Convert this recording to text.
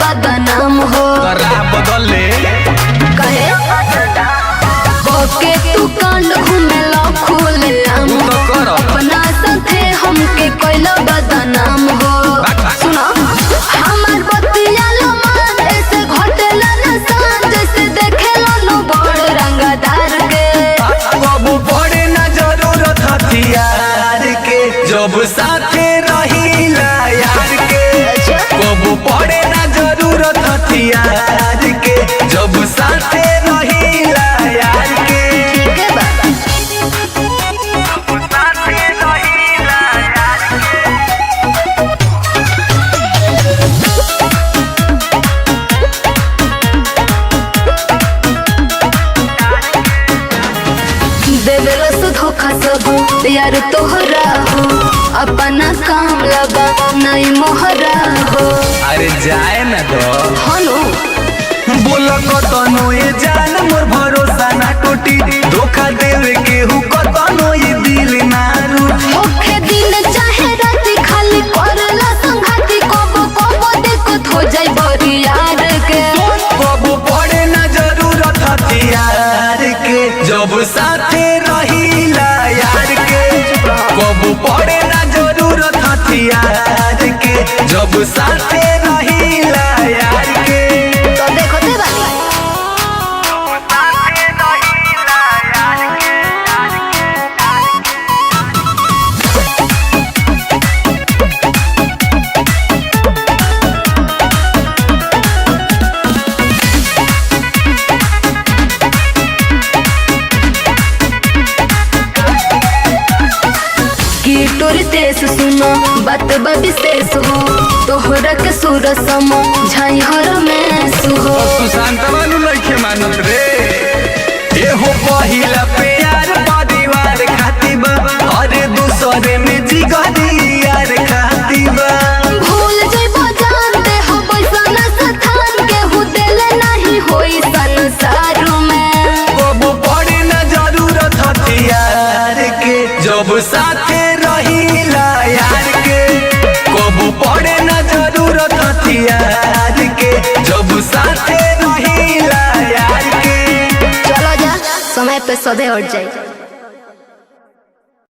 बदनाम हो। बदले कहे के तू कांड घूमेला खुले आम हो। अपना साथे हमके कोइला बदनाम हो। सुना हमार बतिया लो मान ऐसे घटेला नसान जैसे देखेला नो बड़ रंगदार के। कबू पड़े ना जरूरत हथियार के जब साथे रहीला यार के। कबू पड़े ना जरूरत हथियार के जब साथे रहीला यार के। ठीक है बाबा साथे रहीला यार देवेला से धोखा सब यार तोहरा हो। अपना काम लगा नहीं मोहरा हो। अरे जाए ना तो हनु बोल कतनो ये जान मोर भरोसा ना टूटी। धोखा देवे केहू कतनो ये दिल ना रूठी। ओखे दिन चाहे रात खाली करला संघाती कबो कबो देखो हो जाई बड़ी यार के। कबू पड़े ना जरूरत हथियार के जब साथे रहीला यार के। कबू पड़े ना जरूरत हथियार के जब साथे रहीला यार के। तो देखो ते बानी की तोर देश सुनो बात विशेष हो। तोहरा के सुर सम झाई हर में सुहो। सुशांत बानू लइके मानत रे। ये हो पहिला प्यार परिवार खातिर बा अरे दूसरे में जिगरी यार खातिर बा। भूल जइबो जानते हो बैसन स्थान के हु दिल नहीं होई संसार में। कबू पड़े ना जरूरत हथियार के जब साथे रहीला यार के। कबू पड़े ना जरूरत हथियार के जब साथे रहीला यार के। चलो जा समय पे सदे उठ जाए।